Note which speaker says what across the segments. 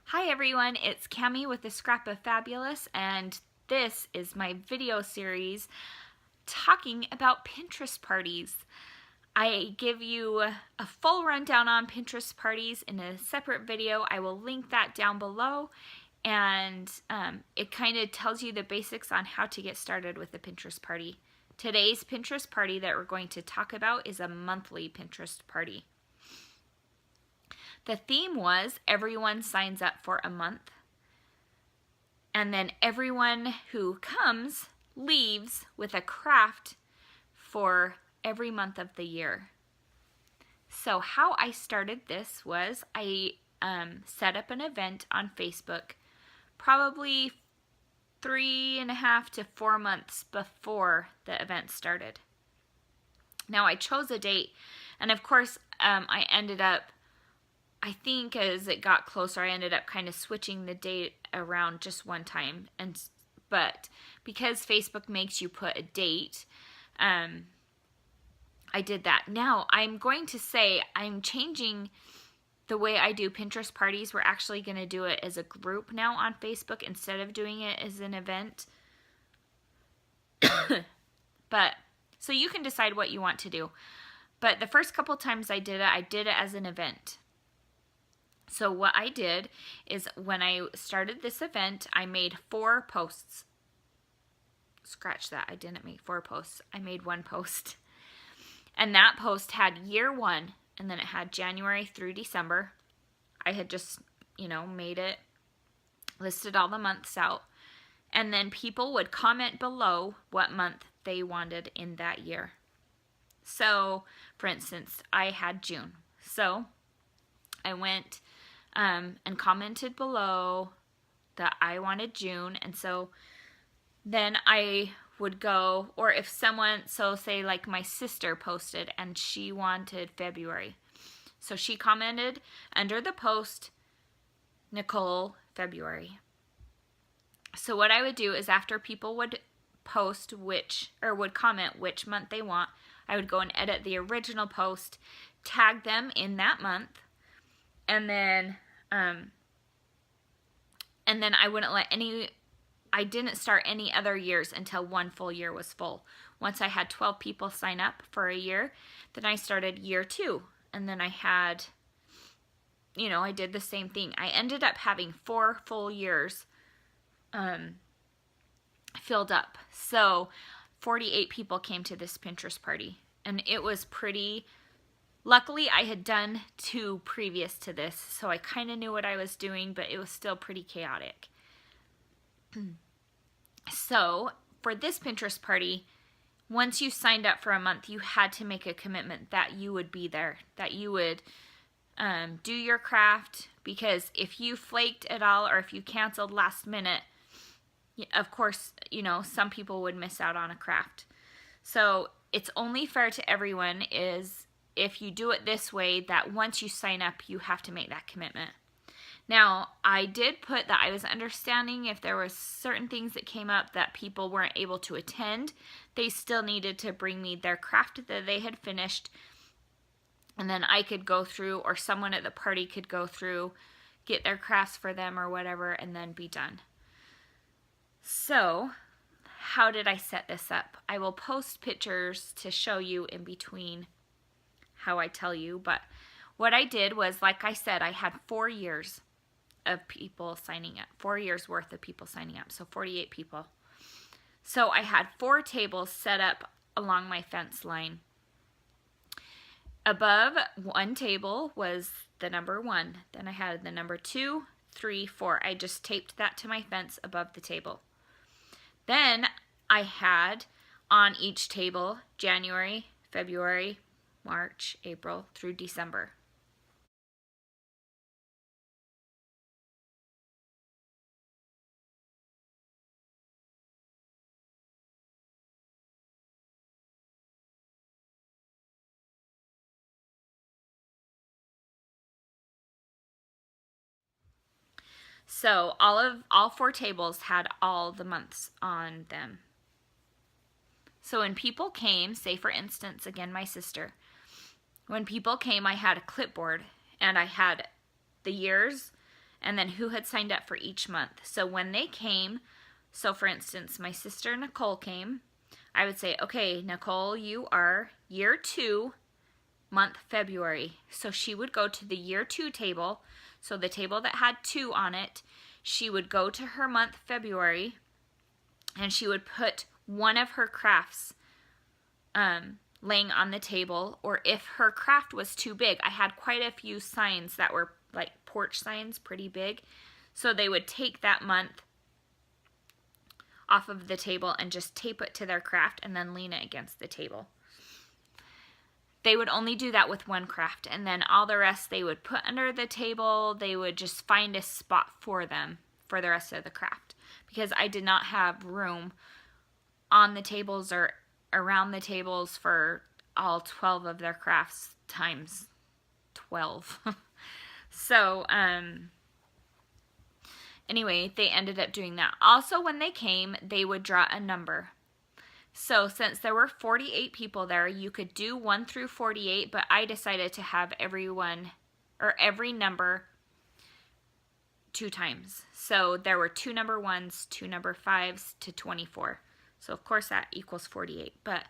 Speaker 1: Hi everyone, it's Cami with the Scrap of Fabulous, and this is my video series talking about Pinterest parties. I give you a full rundown on Pinterest parties in a separate video. I will link that down below, and it kind of tells you the basics on how to get started with a Pinterest party. Today's Pinterest party that we're going to talk about is a monthly Pinterest party. The theme was everyone signs up for a month, and then everyone who comes leaves with a craft for every month of the year. So how I started this was I set up an event on Facebook probably 3.5 to 4 months before the event started. Now I chose a date, and of course I think as it got closer, I ended up kind of switching the date around just one time. But because Facebook makes you put a date, I did that. Now, I'm going to say I'm changing the way I do Pinterest parties. We're actually going to do it as a group now on Facebook instead of doing it as an event. So you can decide what you want to do. But the first couple times I did it as an event. So what I did is when I started this event, I made 4 posts. Scratch that, I didn't make 4 posts. I made 1 post. And that post had year 1, and then it had January through December. I had just, made it, listed all the months out. And then people would comment below what month they wanted in that year. So, for instance, I had June. So I went and commented below that I wanted June, and so then I would go, or if someone, so say like my sister posted and she wanted February, so she commented under the post, Nicole, February. So what I would do is after people would post would comment which month they want, I would go and edit the original post, tag them in that month, and then I wouldn't I didn't start any other years until 1 full year was full. Once I had 12 people sign up for a year, then I started year 2. And then I had, I did the same thing. I ended up having 4 full years filled up. So 48 people came to this Pinterest party. And it was pretty... Luckily, I had done 2 previous to this, so I kind of knew what I was doing, but it was still pretty chaotic. So, for this Pinterest party, once you signed up for a month, you had to make a commitment that you would be there, that you would do your craft, because if you flaked at all or if you canceled last minute, of course, some people would miss out on a craft. So, it's only fair to everyone is if you do it this way, that once you sign up, you have to make that commitment. Now, I did put that I was understanding if there were certain things that came up that people weren't able to attend, they still needed to bring me their craft that they had finished, and then I could go through, or someone at the party could go through, get their crafts for them or whatever, and then be done. So, how did I set this up? I will post pictures to show you in between how I tell you, but what I did was, like I said, I had 4 years of people signing up, 4 years worth of people signing up, so 48 people. So I had 4 tables set up along my fence line. Above one table was the number 1, then I had the number 2, 3, 4. I just taped that to my fence above the table. Then I had on each table January, February, March, April through December. So all 4 tables had all the months on them. So when people came, say for instance, again, my sister, when people came, I had a clipboard and I had the years and then who had signed up for each month. So when they came, so for instance, my sister Nicole came, I would say, okay, Nicole, you are year 2, month February. So she would go to the year 2 table, so the table that had 2 on it. She would go to her month February, and she would put one of her crafts laying on the table, or if her craft was too big, I had quite a few signs that were like porch signs, pretty big, so they would take that month off of the table and just tape it to their craft and then lean it against the table. They would only do that with one craft, and then all the rest they would put under the table. They would just find a spot for them for the rest of the craft, because I did not have room on the tables or around the tables for all 12 of their crafts times 12. So, anyway, they ended up doing that. Also, when they came, they would draw a number. So since there were 48 people there, you could do 1 through 48, but I decided to have every number 2 times. So there were 2 number 1s, 2 number 5s to 24. So of course that equals 48, but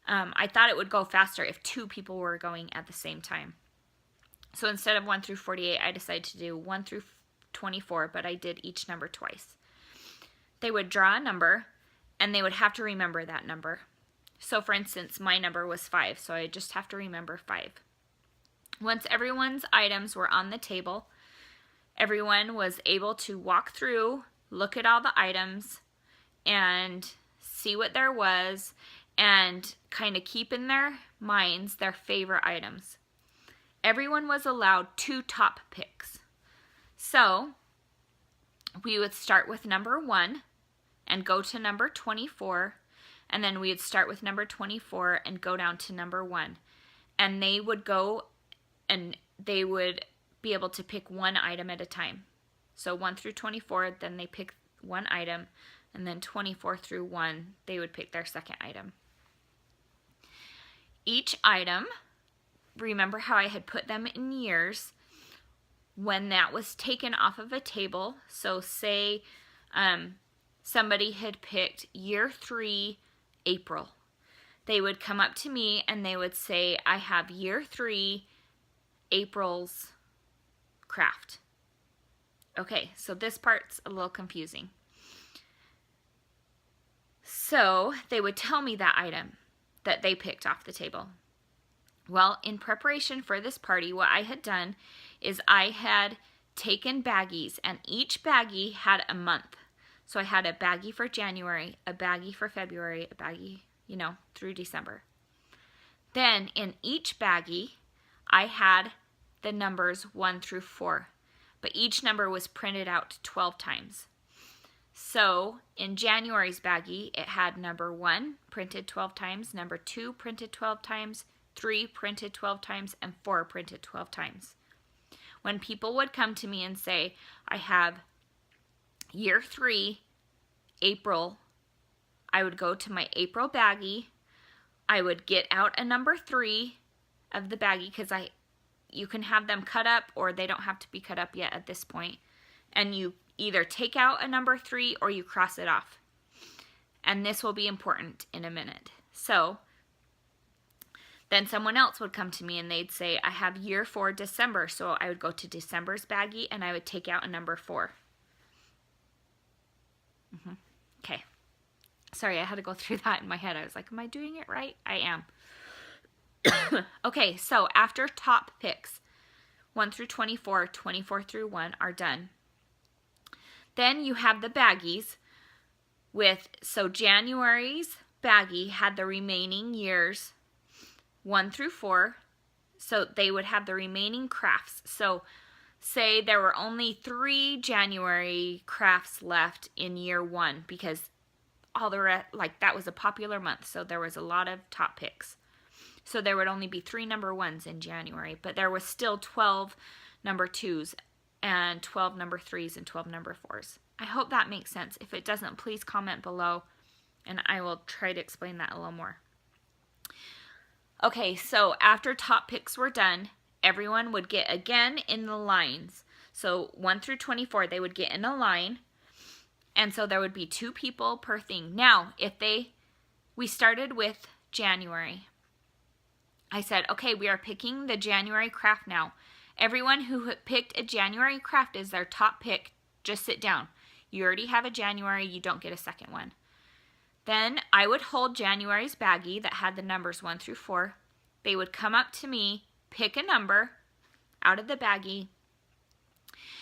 Speaker 1: I thought it would go faster if 2 people were going at the same time. So instead of 1 through 48, I decided to do 1 through 24, but I did each number twice. They would draw a number, and they would have to remember that number. So for instance, my number was 5, so I just have to remember 5. Once everyone's items were on the table, everyone was able to walk through, look at all the items, and see what there was, and kind of keep in their minds their favorite items. Everyone was allowed 2 top picks. So we would start with number 1 and go to number 24, and then we would start with number 24 and go down to number 1. And they would go and they would be able to pick one item at a time. So 1 through 24, then they pick one item, and then 24 through 1, they would pick their second item. Each item, remember how I had put them in years, when that was taken off of a table, so say somebody had picked year 3, April. They would come up to me and they would say, I have year 3, April's craft. Okay, so this part's a little confusing. So they would tell me that item that they picked off the table. Well, in preparation for this party, what I had done is I had taken baggies, and each baggie had a month. So I had a baggie for January, a baggie for February, a baggie, through December. Then in each baggie, I had the numbers 1 through 4, but each number was printed out 12 times. So in January's baggie, it had number 1 printed 12 times, number 2 printed 12 times, 3 printed 12 times, and 4 printed 12 times. When people would come to me and say, I have year 3, April, I would go to my April baggie. I would get out a number 3 of the baggie, because you can have them cut up, or they don't have to be cut up yet at this point. And you either take out a number 3 or you cross it off. And this will be important in a minute. So then someone else would come to me and they'd say, I have year 4, December. So I would go to December's baggie and I would take out a number 4. Okay. Sorry, I had to go through that in my head. I was like, am I doing it right? I am. Okay, so after top picks, 1 through 24, 24 through 1 are done. Then you have the baggies so January's baggie had the remaining years 1 through 4, so they would have the remaining crafts. So say there were only 3 January crafts left in year 1, because all the rest, that was a popular month, so there was a lot of top picks. So there would only be 3 number 1s in January, but there was still 12 number 2s and 12 number 3s and 12 number 4s. I hope that makes sense. If it doesn't, please comment below and I will try to explain that a little more. Okay, so after top picks were done, everyone would get again in the lines. So 1 through 24, they would get in a line. And so there would be 2 people per thing. Now, we started with January. I said, okay, we are picking the January craft now. Everyone who picked a January craft as their top pick, just sit down. You already have a January, you don't get a second one. Then I would hold January's baggie that had the numbers 1 through 4. They would come up to me, pick a number out of the baggie,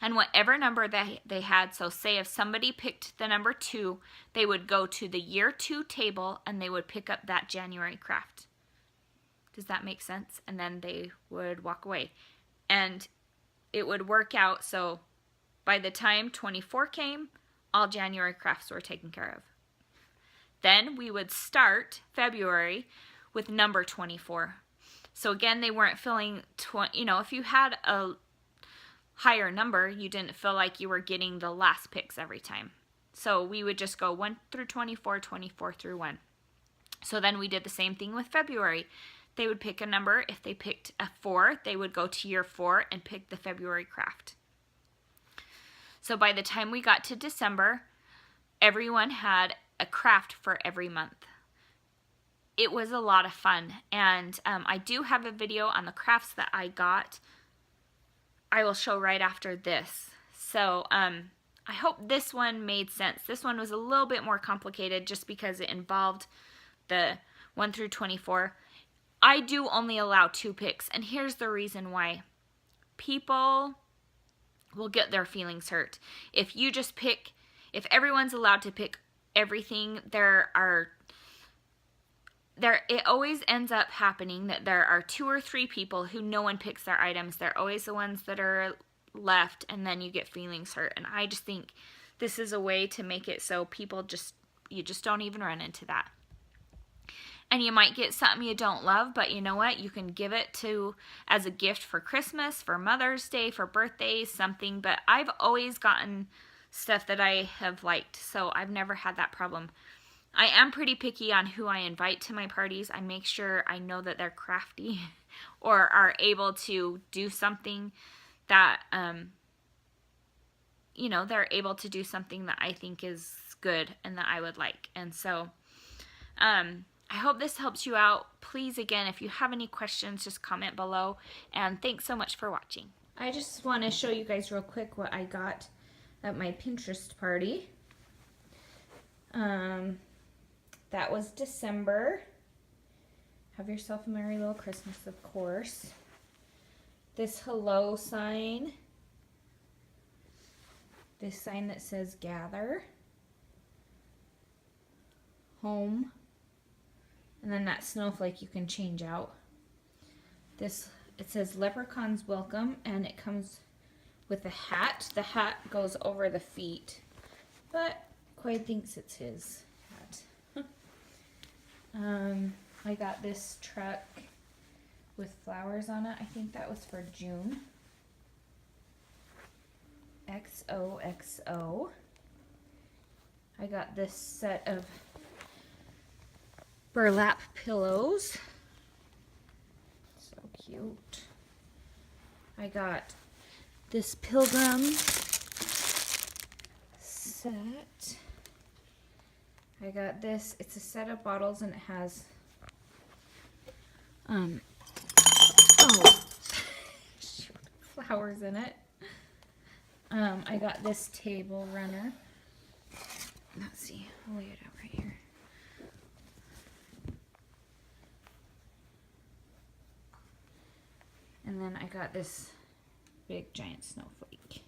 Speaker 1: and whatever number they had, so say if somebody picked the number 2, they would go to the year 2 table and they would pick up that January craft. Does that make sense? And then they would walk away. And it would work out, so by the time 24 came, all January crafts were taken care of. Then we would start February with number 24. So again, they weren't filling, if you had a higher number, you didn't feel like you were getting the last picks every time. So we would just go 1 through 24, 24 through 1. So then we did the same thing with February. They would pick a number. If they picked a 4, they would go to year 4 and pick the February craft. So by the time we got to December, everyone had a craft for every month. It was a lot of fun, and I do have a video on the crafts that I got. I will show right after this. So I hope this one made sense. This one was a little bit more complicated just because it involved the 1 through 24. I do only allow 2 picks, and here's the reason why. People will get their feelings hurt. If you just pick, if everyone's allowed to pick everything, it always ends up happening that there are 2 or 3 people who no one picks their items. They're always the ones that are left, and then you get feelings hurt. And I just think this is a way to make it so you just don't even run into that. And you might get something you don't love, but you know what? You can give it as a gift for Christmas, for Mother's Day, for birthdays, something. But I've always gotten stuff that I have liked, so I've never had that problem. I am pretty picky on who I invite to my parties. I make sure I know that they're crafty or are able to do something that, they're able to do something that I think is good and that I would like. And so, I hope this helps you out. Please, again, if you have any questions, just comment below. And thanks so much for watching. I just want to show you guys real quick what I got at my Pinterest party. That was December. Have yourself a merry little Christmas, of course. This hello sign. This sign that says gather. Home. And then that snowflake you can change out. It says Leprechaun's Welcome, and it comes with a hat. The hat goes over the feet, but Quaid thinks it's his hat. I got this truck with flowers on it. I think that was for June. XOXO. I got this set of burlap pillows. So cute. I got this pilgrim set. I got this. It's a set of bottles and it has flowers in it. I got this table runner. Let's see. I'll lay it out right here. And then I got this big giant snowflake.